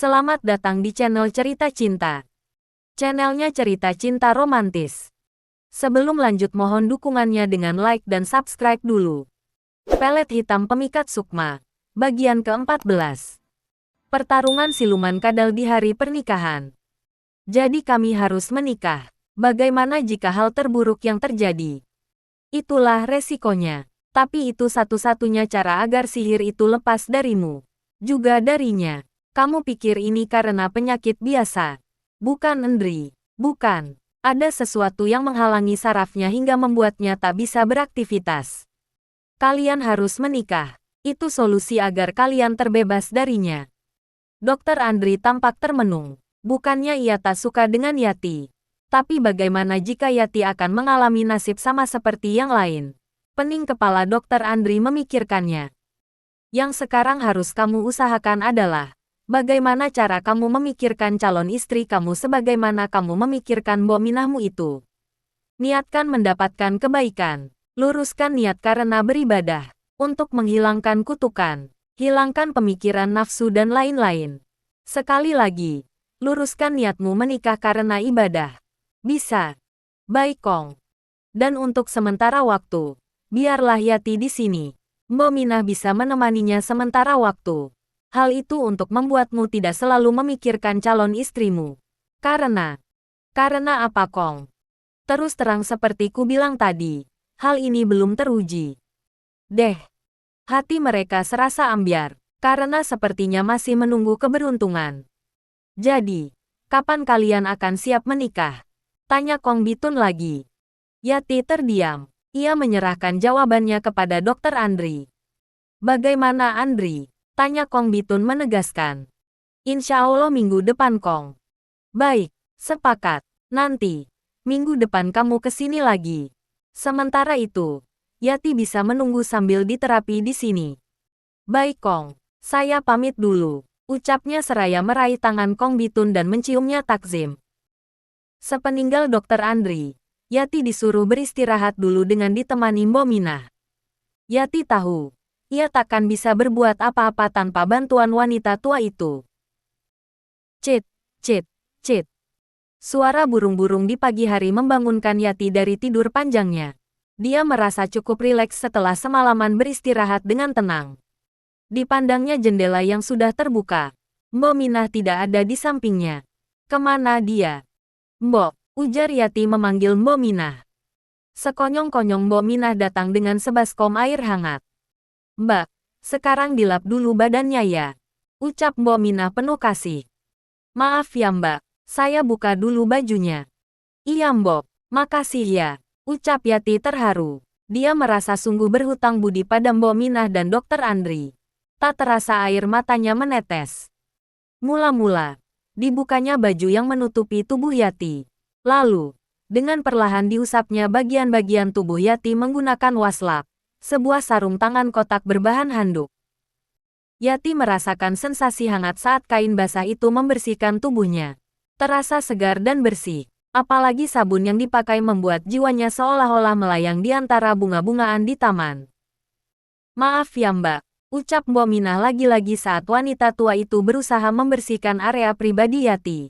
Selamat datang di channel Cerita Cinta. Channelnya cerita cinta romantis. Sebelum lanjut mohon dukungannya dengan like dan subscribe dulu. Pelet hitam pemikat sukma. Bagian ke-14. Pertarungan siluman kadal di hari pernikahan. Jadi kami harus menikah. Bagaimana jika hal terburuk yang terjadi? Itulah resikonya. Tapi itu satu-satunya cara agar sihir itu lepas darimu. Juga darinya. Kamu pikir ini karena penyakit biasa? Bukan, Andri. Bukan. Ada sesuatu yang menghalangi sarafnya hingga membuatnya tak bisa beraktivitas. Kalian harus menikah. Itu solusi agar kalian terbebas darinya. Dokter Andri tampak termenung. Bukannya ia tak suka dengan Yati. Tapi bagaimana jika Yati akan mengalami nasib sama seperti yang lain? Pening kepala Dokter Andri memikirkannya. Yang sekarang harus kamu usahakan adalah bagaimana cara kamu memikirkan calon istri kamu sebagaimana kamu memikirkan Mbok Minahmu itu. Niatkan mendapatkan kebaikan. Luruskan niat karena beribadah. Untuk menghilangkan kutukan. Hilangkan pemikiran nafsu dan lain-lain. Sekali lagi. Luruskan niatmu menikah karena ibadah. Bisa. Baik Kong. Dan untuk sementara waktu. Biarlah Yati di sini. Mbok Minah bisa menemaninya sementara waktu. Hal itu untuk membuatmu tidak selalu memikirkan calon istrimu. Karena apa Kong? Terus terang seperti ku bilang tadi, hal ini belum teruji. Deh, hati mereka serasa ambyar, karena sepertinya masih menunggu keberuntungan. Jadi, kapan kalian akan siap menikah? Tanya Kong Bitun lagi. Yati terdiam. Ia menyerahkan jawabannya kepada Dokter Andri. Bagaimana Andri? Tanya Kong Bitun menegaskan. Insya Allah minggu depan Kong. Baik, sepakat. Nanti, minggu depan kamu kesini lagi. Sementara itu, Yati bisa menunggu sambil diterapi di sini. Baik Kong, saya pamit dulu. Ucapnya seraya meraih tangan Kong Bitun dan menciumnya takzim. Sepeninggal Dokter Andri, Yati disuruh beristirahat dulu dengan ditemani Mbok Minah. Yati tahu, ia takkan bisa berbuat apa-apa tanpa bantuan wanita tua itu. Cit, cit, cit. Suara burung-burung di pagi hari membangunkan Yati dari tidur panjangnya. Dia merasa cukup rileks setelah semalaman beristirahat dengan tenang. Dipandangnya jendela yang sudah terbuka. Mbok Minah tidak ada di sampingnya. Kemana dia? Mbok, ujar Yati memanggil Mbok Minah. Sekonyong-konyong Mbok Minah datang dengan sebaskom air hangat. Mbak, sekarang dilap dulu badannya ya. Ucap Mbok Minah penuh kasih. Maaf ya Mbak, saya buka dulu bajunya. Iya Mbok, makasih ya. Ucap Yati terharu. Dia merasa sungguh berhutang budi pada Mbok Minah dan Dokter Andri. Tak terasa air matanya menetes. Mula-mula, dibukanya baju yang menutupi tubuh Yati. Lalu, dengan perlahan diusapnya bagian-bagian tubuh Yati menggunakan waslap, sebuah sarung tangan kotak berbahan handuk. Yati merasakan sensasi hangat saat kain basah itu membersihkan tubuhnya. Terasa segar dan bersih, apalagi sabun yang dipakai membuat jiwanya seolah-olah melayang di antara bunga-bungaan di taman. Maaf ya Mbak, ucap Mbok Minah lagi-lagi saat wanita tua itu berusaha membersihkan area pribadi Yati.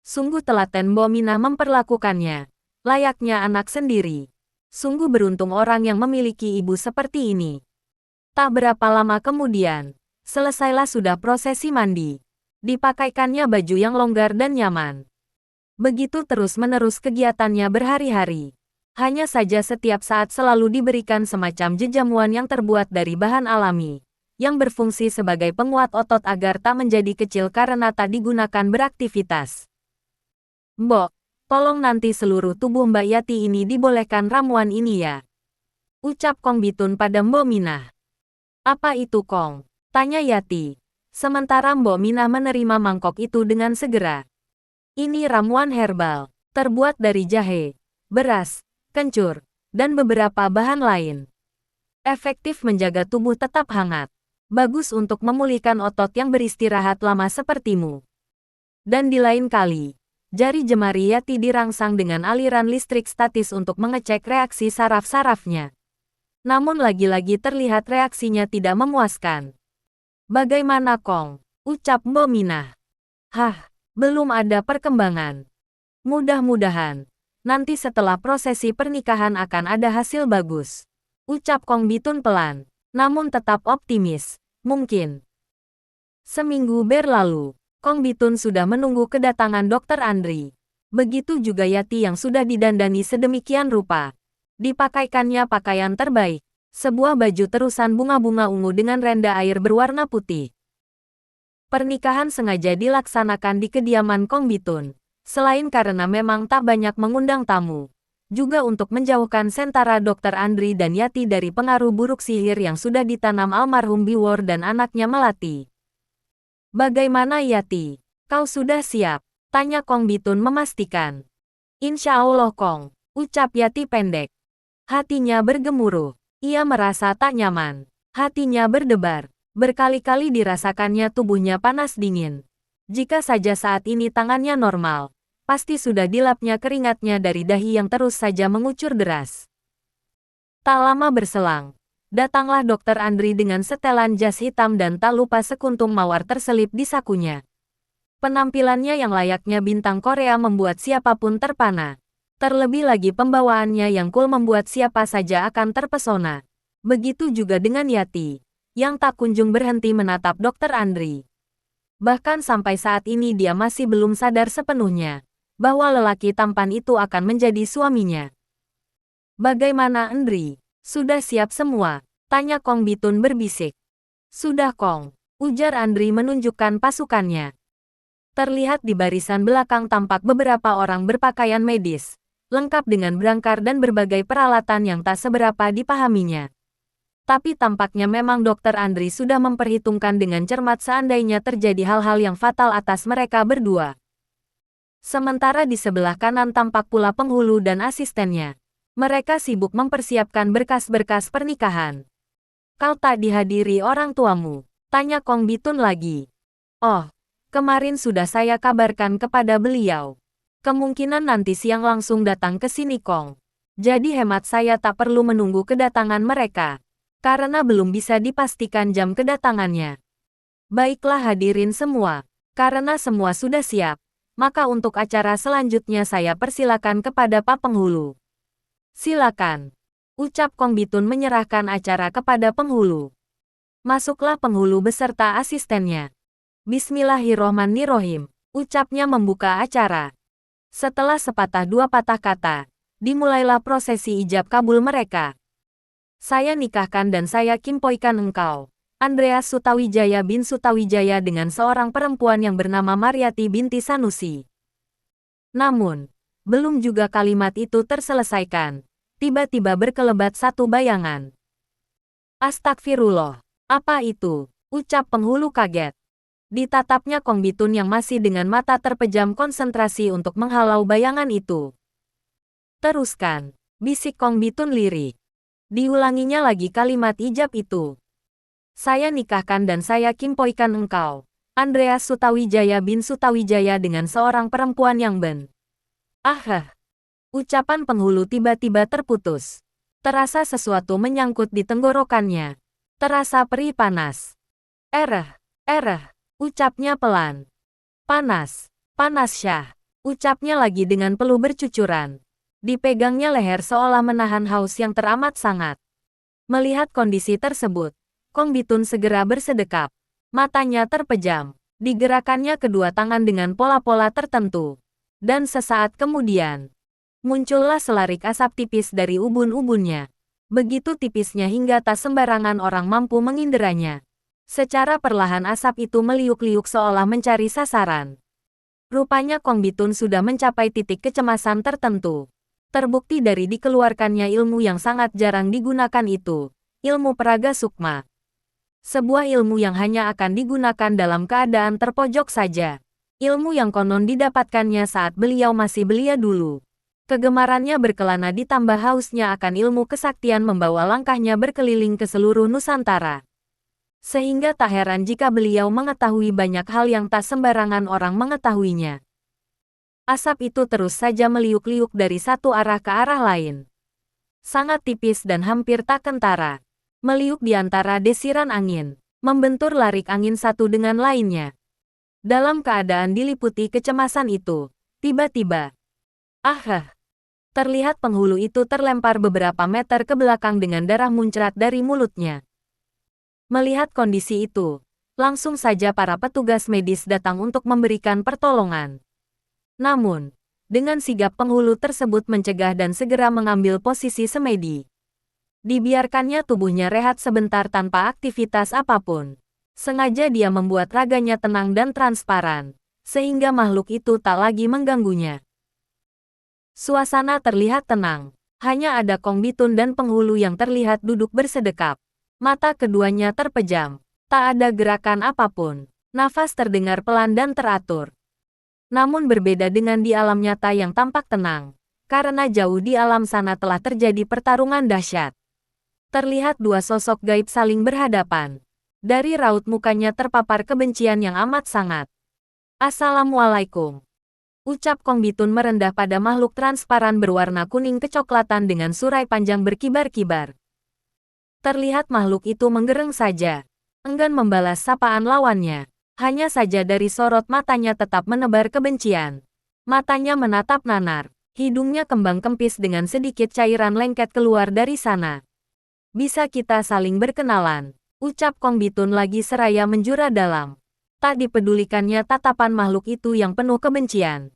Sungguh telaten Mbok Minah memperlakukannya, layaknya anak sendiri. Sungguh beruntung orang yang memiliki ibu seperti ini. Tak berapa lama kemudian, selesailah sudah prosesi mandi. Dipakaikannya baju yang longgar dan nyaman. Begitu terus-menerus kegiatannya berhari-hari. Hanya saja setiap saat selalu diberikan semacam jejamuan yang terbuat dari bahan alami, yang berfungsi sebagai penguat otot agar tak menjadi kecil karena tak digunakan beraktivitas. Mbok, tolong nanti seluruh tubuh Mbak Yati ini dibolehkan ramuan ini ya. Ucap Kong Bitun pada Mbok Minah. Apa itu Kong? Tanya Yati. Sementara Mbok Minah menerima mangkok itu dengan segera. Ini ramuan herbal, terbuat dari jahe, beras, kencur, dan beberapa bahan lain. Efektif menjaga tubuh tetap hangat. Bagus untuk memulihkan otot yang beristirahat lama sepertimu. Dan di lain kali, jari jemari Yati dirangsang dengan aliran listrik statis untuk mengecek reaksi saraf-sarafnya. Namun lagi-lagi terlihat reaksinya tidak memuaskan. Bagaimana Kong? ucap Mbok Minah. Hah, belum ada perkembangan. Mudah-mudahan, nanti setelah prosesi pernikahan akan ada hasil bagus. Ucap Kong Bitun pelan, namun tetap optimis. Mungkin. Seminggu berlalu, Kong Bitun sudah menunggu kedatangan Dr. Andri. Begitu juga Yati yang sudah didandani sedemikian rupa. Dipakaikannya pakaian terbaik, sebuah baju terusan bunga-bunga ungu dengan renda air berwarna putih. Pernikahan sengaja dilaksanakan di kediaman Kong Bitun, selain karena memang tak banyak mengundang tamu, juga untuk menjauhkan sentara Dr. Andri dan Yati dari pengaruh buruk sihir yang sudah ditanam almarhum Biwor dan anaknya Melati. Bagaimana Yati? Kau sudah siap? Tanya Kong Bitun memastikan. Insya Allah Kong, ucap Yati pendek. Hatinya bergemuruh. Ia merasa tak nyaman. Hatinya berdebar. Berkali-kali dirasakannya tubuhnya panas dingin. Jika saja saat ini tangannya normal, pasti sudah dilapnya keringatnya dari dahi yang terus saja mengucur deras. Tak lama berselang, datanglah Dr. Andri dengan setelan jas hitam dan tak lupa sekuntum mawar terselip di sakunya. Penampilannya yang layaknya bintang Korea membuat siapapun terpana. Terlebih lagi pembawaannya yang cool membuat siapa saja akan terpesona. Begitu juga dengan Yati, yang tak kunjung berhenti menatap Dr. Andri. Bahkan sampai saat ini dia masih belum sadar sepenuhnya bahwa lelaki tampan itu akan menjadi suaminya. Bagaimana Andri? Sudah siap semua? Tanya Kong Bitun berbisik. Sudah Kong, ujar Andri menunjukkan pasukannya. Terlihat di barisan belakang tampak beberapa orang berpakaian medis, lengkap dengan brangkar dan berbagai peralatan yang tak seberapa dipahaminya. Tapi tampaknya memang Dr. Andri sudah memperhitungkan dengan cermat seandainya terjadi hal-hal yang fatal atas mereka berdua. Sementara di sebelah kanan tampak pula penghulu dan asistennya. Mereka sibuk mempersiapkan berkas-berkas pernikahan. Kau tak dihadiri orang tuamu? Tanya Kong Bitun lagi. Oh, kemarin sudah saya kabarkan kepada beliau. Kemungkinan nanti siang langsung datang ke sini Kong. Jadi hemat saya tak perlu menunggu kedatangan mereka. Karena belum bisa dipastikan jam kedatangannya. Baiklah hadirin semua. Karena semua sudah siap, maka untuk acara selanjutnya saya persilakan kepada Pak Penghulu. Silakan. Ucap Kong Bitun menyerahkan acara kepada penghulu. Masuklah penghulu beserta asistennya. Bismillahirrohmanirrohim. Ucapnya membuka acara. Setelah sepatah dua patah kata, dimulailah prosesi ijab kabul mereka. Saya nikahkan dan saya kimpoikan engkau, Andreas Sutawijaya bin Sutawijaya dengan seorang perempuan yang bernama Mariati binti Sanusi. Namun, belum juga kalimat itu terselesaikan. Tiba-tiba berkelebat satu bayangan. Astagfirullah, apa itu? Ucap penghulu kaget. Ditatapnya Kong Bitun yang masih dengan mata terpejam konsentrasi untuk menghalau bayangan itu. Teruskan, bisik Kong Bitun lirik. Diulanginya lagi kalimat ijab itu. Saya nikahkan dan saya kimpoikan engkau, Andreas Sutawijaya bin Sutawijaya dengan seorang perempuan yang ben. Ucapan penghulu tiba-tiba terputus. Terasa sesuatu menyangkut di tenggorokannya. Terasa perih panas. Ucapnya pelan. Panas, panas Syah. Ucapnya lagi dengan peluh bercucuran. Dipegangnya leher seolah menahan haus yang teramat sangat. Melihat kondisi tersebut, Kong Bitun segera bersedekap. Matanya terpejam. Digerakkannya kedua tangan dengan pola-pola tertentu. Dan sesaat kemudian, muncullah selarik asap tipis dari ubun-ubunnya. Begitu tipisnya hingga tak sembarangan orang mampu menginderanya. Secara perlahan asap itu meliuk-liuk seolah mencari sasaran. Rupanya Kong Bitun sudah mencapai titik kecemasan tertentu. Terbukti dari dikeluarkannya ilmu yang sangat jarang digunakan itu, ilmu peraga sukma. Sebuah ilmu yang hanya akan digunakan dalam keadaan terpojok saja. Ilmu yang konon didapatkannya saat beliau masih belia dulu. Kegemarannya berkelana ditambah hausnya akan ilmu kesaktian membawa langkahnya berkeliling ke seluruh Nusantara. Sehingga tak heran jika beliau mengetahui banyak hal yang tak sembarangan orang mengetahuinya. Asap itu terus saja meliuk-liuk dari satu arah ke arah lain. Sangat tipis dan hampir tak kentara. Meliuk di antara desiran angin. membentur larik angin satu dengan lainnya. Dalam keadaan diliputi kecemasan itu, tiba-tiba, terlihat penghulu itu terlempar beberapa meter ke belakang dengan darah muncrat dari mulutnya. Melihat kondisi itu, langsung saja para petugas medis datang untuk memberikan pertolongan. Namun, dengan sigap penghulu tersebut mencegah dan segera mengambil posisi semedi. Dibiarkannya tubuhnya rehat sebentar tanpa aktivitas apapun. Sengaja dia membuat raganya tenang dan transparan, sehingga makhluk itu tak lagi mengganggunya. Suasana terlihat tenang. Hanya ada Kong Bitun dan penghulu yang terlihat duduk bersedekap. Mata keduanya terpejam. Tak ada gerakan apapun. Nafas terdengar pelan dan teratur. Namun berbeda dengan di alam nyata yang tampak tenang. Karena jauh di alam sana telah terjadi pertarungan dahsyat. Terlihat dua sosok gaib saling berhadapan. Dari raut mukanya terpapar kebencian yang amat sangat. Assalamualaikum. Ucap Kong Bitun merendah pada makhluk transparan berwarna kuning kecoklatan dengan surai panjang berkibar-kibar. Terlihat makhluk itu menggereng saja. Enggan membalas sapaan lawannya. Hanya saja dari sorot matanya tetap menebar kebencian. Matanya menatap nanar. Hidungnya kembang kempis dengan sedikit cairan lengket keluar dari sana. Bisa kita saling berkenalan? Ucap Kong Bitun lagi seraya menjura dalam. Tak dipedulikannya tatapan makhluk itu yang penuh kebencian.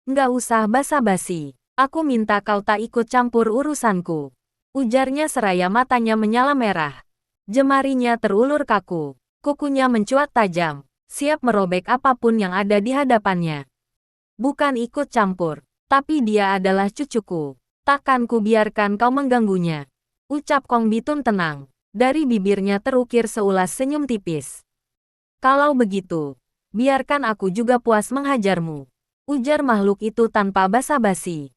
Nggak usah basa-basi. Aku minta kau tak ikut campur urusanku. Ujarnya seraya matanya menyala merah. Jemarinya terulur kaku. Kukunya mencuat tajam. Siap merobek apapun yang ada di hadapannya. Bukan ikut campur. Tapi dia adalah cucuku. Takkan ku biarkan kau mengganggunya. Ucap Kong Bitun tenang. Dari bibirnya terukir seulas senyum tipis. Kalau begitu, biarkan aku juga puas menghajarmu. Ujar makhluk itu tanpa basa-basi.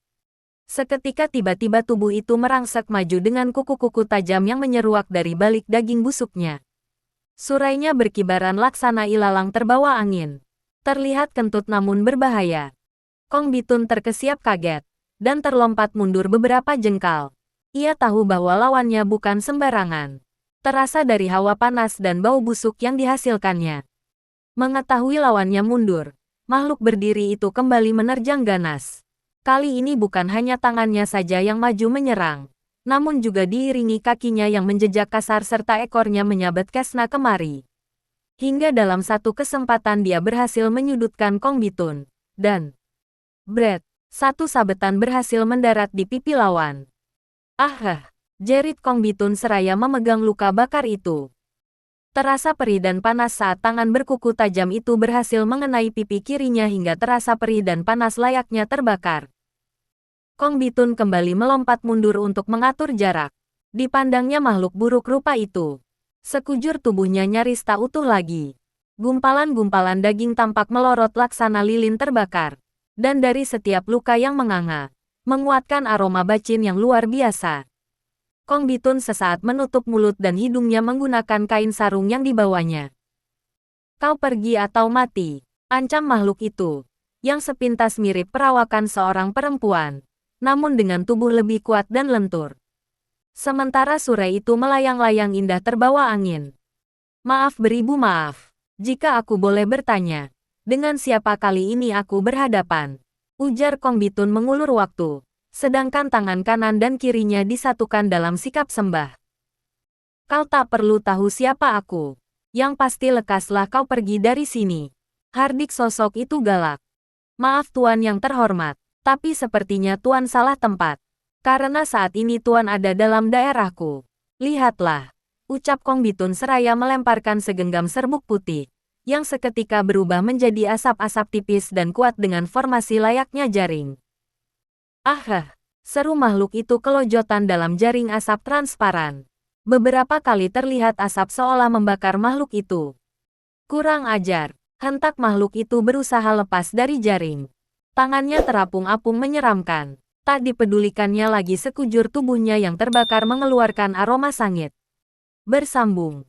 Seketika tiba-tiba tubuh itu merangsek maju dengan kuku-kuku tajam yang menyeruak dari balik daging busuknya. Surainya berkibaran laksana ilalang terbawa angin. Terlihat kentut namun berbahaya. Kong Bitun terkesiap kaget, dan terlompat mundur beberapa jengkal. Ia tahu bahwa lawannya bukan sembarangan. Terasa dari hawa panas dan bau busuk yang dihasilkannya. Mengetahui lawannya mundur, makhluk berdiri itu kembali menerjang ganas. Kali ini bukan hanya tangannya saja yang maju menyerang, namun juga diiringi kakinya yang menjejak kasar serta ekornya menyabet Kesna kemari. Hingga dalam satu kesempatan dia berhasil menyudutkan Kong Bitun, dan satu sabetan berhasil mendarat di pipi lawan. Jerit Kong Bitun seraya memegang luka bakar itu. Terasa perih dan panas saat tangan berkuku tajam itu berhasil mengenai pipi kirinya hingga terasa perih dan panas layaknya terbakar. Kong Bitun kembali melompat mundur untuk mengatur jarak. Dipandangnya makhluk buruk rupa itu. Sekujur tubuhnya nyaris tak utuh lagi. Gumpalan-gumpalan daging tampak melorot laksana lilin terbakar. Dan dari setiap luka yang menganga, menguatkan aroma bacin yang luar biasa. Kong Bitun sesaat menutup mulut dan hidungnya menggunakan kain sarung yang dibawanya. Kau pergi atau mati, ancam makhluk itu, yang sepintas mirip perawakan seorang perempuan, namun dengan tubuh lebih kuat dan lentur. Sementara surai itu melayang-layang indah terbawa angin. Maaf beribu maaf, jika aku boleh bertanya, dengan siapa kali ini aku berhadapan? Ujar Kong Bitun mengulur waktu. Sedangkan tangan kanan dan kirinya disatukan dalam sikap sembah. Kau tak perlu tahu siapa aku. Yang pasti lekaslah kau pergi dari sini. Hardik sosok itu galak. Maaf Tuan yang terhormat, tapi sepertinya Tuan salah tempat. Karena saat ini Tuan ada dalam daerahku. Lihatlah, ucap Kong Bitun seraya melemparkan segenggam serbuk putih, yang seketika berubah menjadi asap-asap tipis dan kuat dengan formasi layaknya jaring. Seru makhluk itu kelojotan dalam jaring asap transparan. Beberapa kali terlihat asap seolah membakar makhluk itu. Kurang ajar, hentak makhluk itu berusaha lepas dari jaring. Tangannya terapung-apung menyeramkan. Tak dipedulikannya lagi sekujur tubuhnya yang terbakar mengeluarkan aroma sangit. Bersambung.